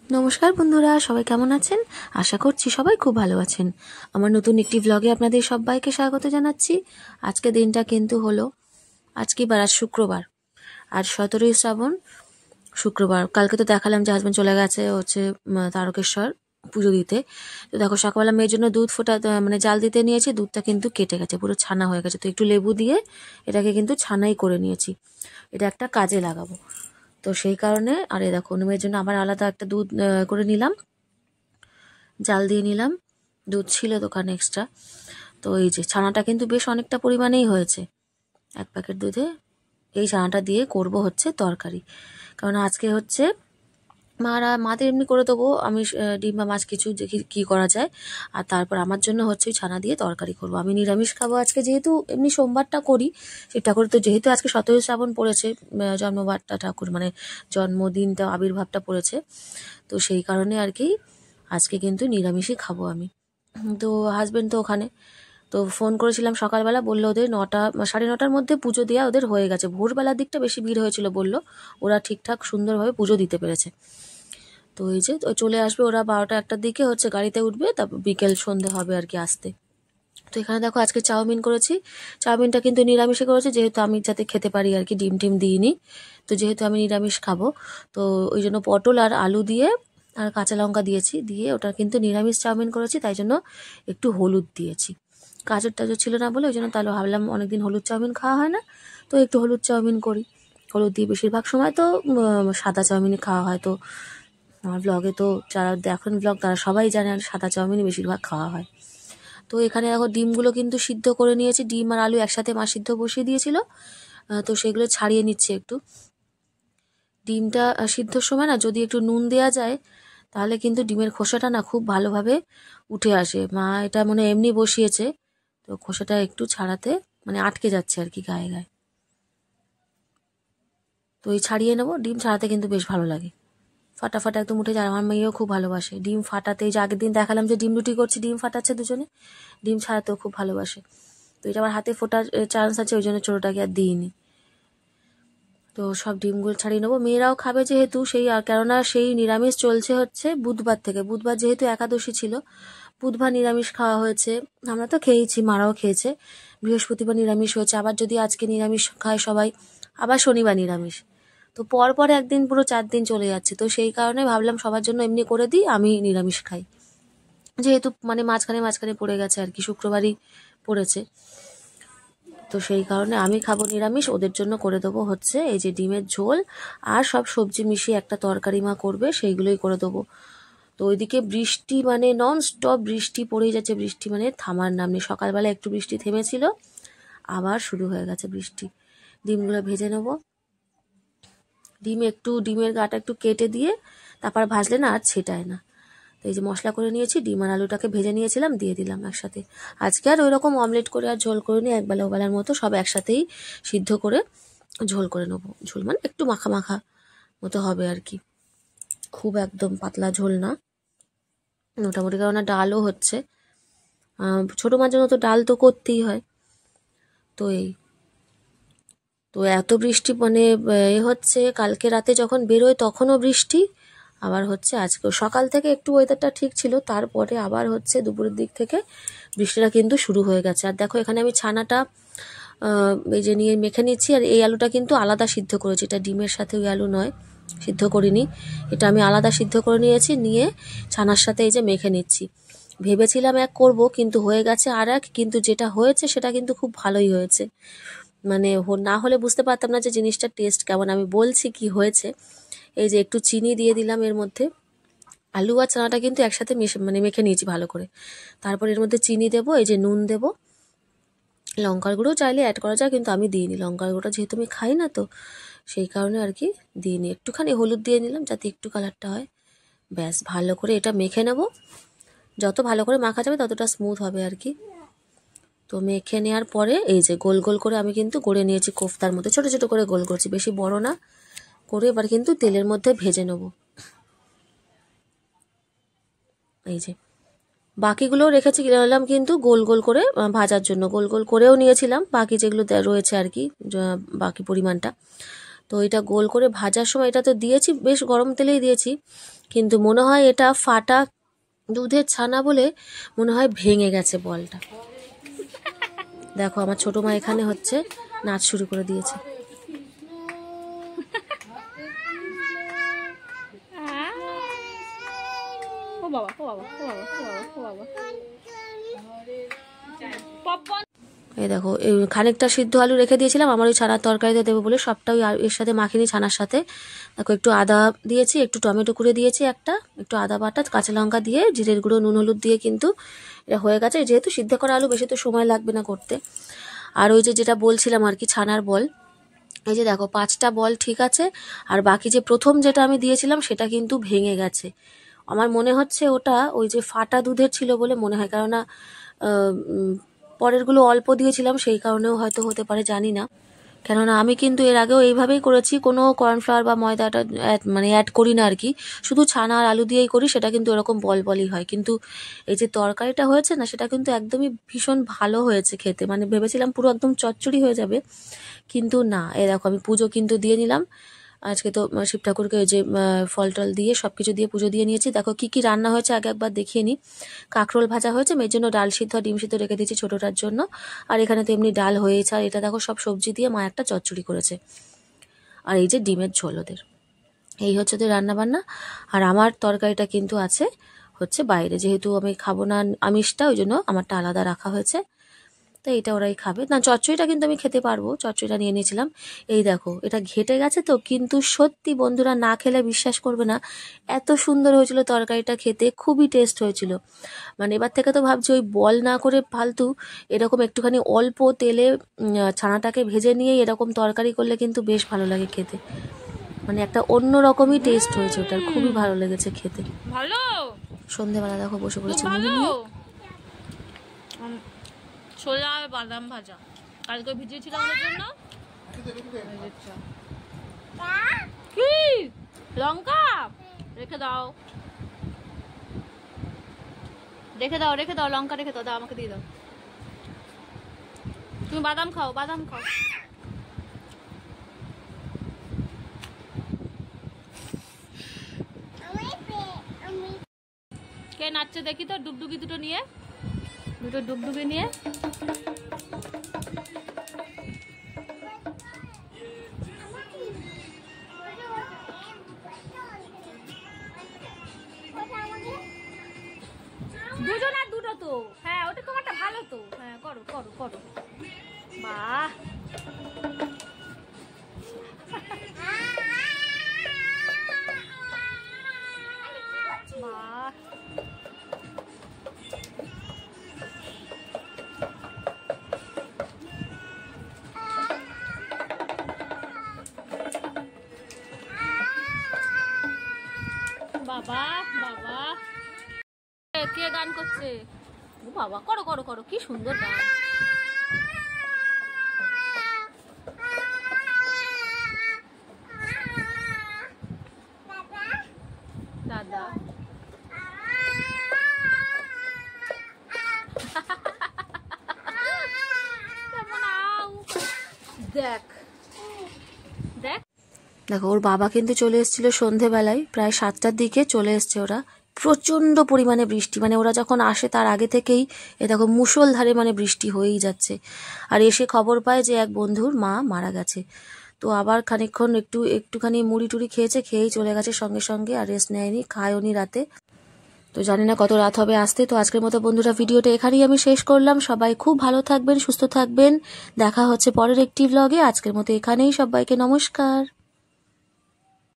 নমস্কার বন্ধুরা, সবাই কেমন আছেন? আশা করছি সবাই খুব ভালো আছেন। আমার নতুন একটি ব্লগে আপনাদের সবাইকে স্বাগত জানাচ্ছি। আজকে দিনটা কিন্তু হলো আজ শুক্রবার, আজ 17ই শ্রাবণ, শুক্রবার। কালকে তো দেখালাম যে হাজবেন্ড চলে গেছে হচ্ছে তারকেশ্বর পুজো দিতে। তো দেখো, সকালবেলা মেয়ের জন্য দুধ মানে জাল দিতে নিয়েছি। দুধটা কিন্তু কেটে গেছে, পুরো ছানা হয়ে গেছে। তো একটু লেবু দিয়ে এটাকে কিন্তু ছানাই করে নিয়েছি, এটা একটা কাজে লাগাবো। তো সেই কারণে আরে দেখো, মেয়ের জন্য আবার আলাদা একটা দুধ করে নিলাম, জাল দিয়ে নিলাম। দুধ ছিল দোকানে এক্সট্রা। তো এই যে ছানাটা কিন্তু বেশ অনেকটা পরিমাণেই হয়েছে। এক প্যাকেট দুধে এই ছানাটা দিয়ে করব হচ্ছে তরকারি। কারণ আজকে হচ্ছে মাদের এমনি করে দেবো আমি ডিম বা মাছ কিছু দেখি কী করা যায়। আর তারপর আমার জন্য হচ্ছে ওই ছানা দিয়ে তরকারি করব। আমি নিরামিষ খাবো আজকে, যেহেতু এমনি সোমবারটা করি সেটা করে। তো যেহেতু আজকে 17 শ্রাবণ পড়েছে, জন্মবারটা ঠাকুর মানে জন্মদিনটা আবির্ভাবটা পড়েছে, তো সেই কারণে আর কি আজকে কিন্তু নিরামিষই খাবো আমি। তো হাজবেন্ড তো ওখানে, তো ফোন করেছিলাম সকালবেলা, বললো ওদের 9টা 9:30টার মধ্যে পুজো দেওয়া ওদের হয়ে গেছে। ভোরবেলার দিকটা বেশি ভিড় হয়েছিল বললো, ওরা ঠিকঠাক সুন্দরভাবে পুজো দিতে পেরেছে। তো এই যে চলে আসবে ওরা 12টা-1টার দিকে হচ্ছে গাড়িতে উঠবে, তারপর বিকেল সন্ধে হবে আর কি আসতে। তো এখানে দেখো আজকে চাউমিন করেছি। চাউমিনটা কিন্তু নিরামিষে করেছি, যেহেতু আমি যাতে খেতে পারি আর কি, ডিম টিম দিইনি। তো যেহেতু আমি নিরামিষ খাবো, তো ওই জন্য পটল আর আলু দিয়ে আর কাঁচা লঙ্কা দিয়েছি, দিয়ে ওটা কিন্তু নিরামিষ চাউমিন করেছি। তাই জন্য একটু হলুদ দিয়েছি, গাজর টাজর ছিল না বলে, ওই জন্য। তাহলে ভাবলাম অনেকদিন হলুদ চাউমিন খাওয়া হয় না, তো একটু হলুদ চাউমিন করি। হলুদ দিয়ে বেশিরভাগ সময় তো সাদা চাউমিনই খাওয়া হয়। তো আমার ব্লগে তো যারা দেখেন ব্লগ তারা সবাই জানে আর সাদা চাউমিনই বেশিরভাগ খাওয়া হয়। তো এখানে দেখো ডিমগুলো কিন্তু সিদ্ধ করে নিয়েছি, ডিম আর আলু একসাথে মা সিদ্ধ বসিয়ে দিয়েছিল। তো সেগুলো ছাড়িয়ে নিচ্ছে একটু। ডিমটা সিদ্ধর সময় না যদি একটু নুন দেওয়া যায়, তাহলে কিন্তু ডিমের খোসাটা না খুব ভালোভাবে উঠে আসে। মা এটা মনে এমনি বসিয়েছে, তো খোসাটা একটু ছাড়াতে মানে আটকে যাচ্ছে আর কি গায়ে গায়ে। তো এই ছাড়িয়ে নেবো, ডিম ছাড়াতে কিন্তু বেশ ভালো লাগে, ফাটাফাটা একদম উঠে যায়। আমার মেয়েও খুব ভালোবাসে ডিম ফাটাতে। এই যে আগের দিন দেখালাম যে ডিম রুটি করছি, ডিম ফাটাচ্ছে দুজনে, ডিম ছাড়াতেও খুব ভালোবাসে। তো এটা আমার হাতে ফোটার চান্স আছে, ওই জন্য ছোটোটাকে আর দিইনি। তো সব ডিমগুলো ছাড়িয়ে নেবো, মেয়েরাও খাবে যেহেতু, সেই আর কেননা সেই নিরামিষ চলছে হচ্ছে বুধবার থেকে। বুধবার যেহেতু একাদশী ছিল, বুধবার নিরামিষ খাওয়া হয়েছে। আমরা তো খেয়েছি, মারাও খেয়েছে। বৃহস্পতিবার নিরামিষ হয়েছে, আবার যদি আজকে নিরামিষ খায় সবাই, আবার শনিবার নিরামিষ। তো পর পর একদিন পুরো 4 দিন চলে যাচ্ছে। তো সেই কারণে ভাবলাম সবার জন্য এমনি করে দিই, আমি নিরামিষ খাই। যেহেতু মানে মাঝখানে মাঝখানে পড়ে গেছে আর কি, শুক্রবারই পড়েছে। তো সেই কারণে আমি খাবো নিরামিষ, ওদের জন্য করে দেবো হচ্ছে এই যে ডিমের ঝোল আর সব সবজি মিশিয়ে একটা তরকারি মা করবে, সেইগুলোই করে দেবো। তো ওইদিকে বৃষ্টি মানে নন স্টপ বৃষ্টি পড়েই যাচ্ছে, বৃষ্টি মানে থামার নাম নেই। সকালবেলা একটু বৃষ্টি থেমেছিল, আবার শুরু হয়ে গেছে বৃষ্টি। ডিমগুলো ভেজে নেবো। ডিমের গাটা একটু কেটে দিয়ে তারপর ভাজলে না আর ছেটায় না। তো এই যে মশলা করে নিয়েছি, ডিম আর আলুটাকে ভেজে নিয়েছিলাম, দিয়ে দিলাম একসাথে। আজকে আর ওইরকম অমলেট করে আর ঝোল করে নিই, একবেলা ওবেলার মতো সব একসাথেই সিদ্ধ করে ঝোল করে নেবো। ঝোল মানে একটু মাখা মাখা মতো হবে আর কি, খুব একদম পাতলা ঝোল না মোটামুটি। কারণ ডালও হচ্ছে, ছোটো মাছের মতো ডাল তো করতেই হয়। তো তো এত বৃষ্টি মানে হচ্ছে, কালকে রাতে যখন বেরোয় তখনও বৃষ্টি, আবার হচ্ছে আজকেও। সকাল থেকে একটু ওয়েদারটা ঠিক ছিল, তারপরে আবার হচ্ছে দুপুরের দিক থেকে বৃষ্টিটা কিন্তু শুরু হয়ে গেছে। আর দেখো এখানে আমি ছানাটা এই যে নিয়ে মেখে নিচ্ছি, আর এই আলুটা কিন্তু আলাদা সিদ্ধ করেছি, এটা ডিমের সাথে ওই আলু নয়, সিদ্ধ করিনি। এটা আমি আলাদা সিদ্ধ করে নিয়েছি, নিয়ে ছানার সাথে এই যে মেখে নিচ্ছি। ভেবেছিলাম এক করব, কিন্তু হয়ে গেছে আর এক। কিন্তু যেটা হয়েছে সেটা কিন্তু খুব ভালোই হয়েছে, মানে না হলে বুঝতে পারতাম না যে জিনিসটার টেস্ট কেমন। আমি বলছি কি হয়েছে। এই যে একটু চিনি দিয়ে দিলাম এর মধ্যে, আলু আর চানাটা কিন্তু একসাথে মেখে নিয়েছি ভালো করে। তারপর এর মধ্যে চিনি দেবো, এই যে নুন দেবো, লঙ্কার গুঁড়ো চাইলে অ্যাড করা যায়, কিন্তু আমি দিইনি লঙ্কার গুঁড়োটা, যেহেতু আমি খাই না, তো সেই কারণে আর কি দিইনি। একটুখানি হলুদ দিয়ে নিলাম যাতে একটু কালারটা হয়। ব্যাস, ভালো করে এটা মেখে নেব। যত ভালো করে মাখা যাবে ততটা স্মুথ হবে আর কি। তো মেখে নেওয়ার পরে এই যে গোল গোল করে আমি কিন্তু গড়ে নিয়েছি কোফতার মধ্যে, ছোট ছোট করে গোল করছি, বেশি বড় না করে। এবার কিন্তু তেলের মধ্যে ভেজে নেব। এই যে বাকিগুলোও রেখেছি নিলাম কিন্তু গোল গোল করে ভাজার জন্য, গোল গোল করেও নিয়েছিলাম বাকি যেগুলো রয়েছে আর কি, বাকি পরিমাণটা। তো তো এটা গোল করে ভাজার সময় এটা তো দিয়েছি, বেশ গরম তেলেই দিয়েছি, কিন্তু মনে হয় এটা ফাটা দুধের ছানা বলে মনে হয় ভেঙে গেছে বলটা। দেখো আমার ছোট মা এখানে হচ্ছে নাচ শুরু করে দিয়েছে। এই দেখো খানিকটা সিদ্ধ আলু রেখে দিয়েছিলাম আমার ওই ছানার তরকারিতে দেবো বলে, সবটাই এর সাথে মাখিনি ছানার সাথে। দেখো একটু আদা দিয়েছি, একটু টমেটো কুড়ে দিয়েছি, একটু আদা বাটা, কাঁচা লঙ্কা দিয়ে, জিরের গুঁড়ো, নুন হলুদ দিয়ে কিন্তু এটা হয়ে গেছে। যেহেতু সিদ্ধ করা আলু বেশি তো সময় লাগবে না করতে। আর ওই যেটা বলছিলাম আর কি, ছানার বল, এই যে দেখো 5টা বল ঠিক আছে, আর বাকি যে প্রথম যেটা আমি দিয়েছিলাম সেটা কিন্তু ভেঙে গেছে। আমার মনে হচ্ছে ওটা ওই যে ফাটা দুধের ছিল বলে মনে হয়, কেননা পরেরগুলো অল্প দিয়েছিলাম, সেই কারণেও হয়তো হতে পারে, জানি না। কেননা আমি কিন্তু এর আগেও এইভাবেই করেছি, কোনো কর্নফ্লাওয়ার বা ময়দাটা মানে অ্যাড করি না আর কি, শুধু ছানা আর আলু দিয়েই করি, সেটা কিন্তু এরকম বল বলই হয়। কিন্তু এই যে তরকারিটা হয়েছে না, সেটা কিন্তু একদমই ভীষণ ভালো হয়েছে খেতে, মানে ভেবেছিলাম পুরো একদম চচ্চড়ি হয়ে যাবে, কিন্তু না। এই দেখো আমি পুজো কিন্তু দিয়ে নিলাম আজকে, তো শিব ঠাকুরকে যে ফল টল দিয়ে সব কিছু দিয়ে পুজো দিয়ে নিয়েছি। দেখো কি কি রান্না হয়েছে আগে একবার দেখিয়ে নিই। কাঁকরোল ভাজা হয়েছে, মেয়ের জন্য ডাল সিদ্ধ ডিম সিদ্ধ রেখে দিয়েছি ছোটোটার জন্য, আর এখানে তো এমনি ডাল হয়েছে। আর এটা দেখো সব সবজি দিয়ে মা একটা চচ্চড়ি করেছে, আর এই যে ডিমের ঝোল ওদের। এই হচ্ছে ওদের রান্না বান্না। আর আমার তরকারিটা কিন্তু আছে হচ্ছে বাইরে, যেহেতু আমি খাবো না আমিষটা, ওই জন্য আমারটা আলাদা রাখা হয়েছে। তো এটা ওরাই খাবে না। চচ্চড়িটা কিন্তু আমি খেতে পারবো, চচ্চড়িটা নিয়ে নিয়েছিলাম। এই দেখো এটা ঘেটে গেছে তো, কিন্তু সত্যি বন্ধুরা না খেলে বিশ্বাস করবে না, এত সুন্দর হয়েছিল তরকারিটা খেতে, খুবই টেস্ট হয়েছিল। মানে এবার থেকে তো ভাবছি ওই বল না করে ফালতু এরকম একটুখানি অল্প তেলে ছানাটাকে ভেজে নিয়ে এরকম তরকারি করলে কিন্তু বেশ ভালো লাগে খেতে, মানে একটা অন্য রকমই টেস্ট হয়েছে ওটার, খুবই ভালো লেগেছে খেতে। ভালো। সন্ধেবেলা দেখো বসে পড়েছে ছোলা আর বাদাম ভাজা, কালকে ভিজিয়েছিলাম ওর জন্য। কি লঙ্কা রেখে দাও, রেখে দাও, রেখে দাও, লঙ্কা রেখে দাও, দাও আমাকে দিয়ে দাও। তুমি বাদাম খাও, বাদাম খাও। কে নাচছে দেখি তো, ডুগডুগি দুটো নিয়ে, দুটো ডুগডুগি নিয়ে। দুজন আর দুটো তো, হ্যাঁ ওটা তোমারটা ভালো তো, হ্যাঁ করো করো করো। বাহ বাহ, বাবা বাবা। কে গান করছে? ও বাবা, করো করো করো, কি সুন্দর গান। দাদা দেখ দেখ দেখো, ওর বাবা কিন্তু চলে এসেছিল সন্ধেবেলায়, প্রায় 7টার দিকে চলে এসছে ওরা। প্রচন্ড পরিমাণে বৃষ্টি, মানে ওরা যখন আসে তার আগে থেকেই এ দেখো মুষলধারে মানে বৃষ্টি হয়েই যাচ্ছে। আর এসে খবর পায় যে এক বন্ধুর মা মারা গেছে। তো আবার খানিকক্ষণ একটুখানি মুড়ি টুড়ি খেয়েছে, খেয়েই চলে গেছে সঙ্গে সঙ্গে, আর রেস্ট নেয়নি, খায়ওনি রাতে। তো জানি না কত রাত হবে আসতে। তো আজকের মতো বন্ধুরা ভিডিওটা এখানেই আমি শেষ করলাম। সবাই খুব ভালো থাকবেন, সুস্থ থাকবেন, দেখা হচ্ছে পরের একটি ব্লগে। আজকের মতো এখানেই, সবাইকে নমস্কার।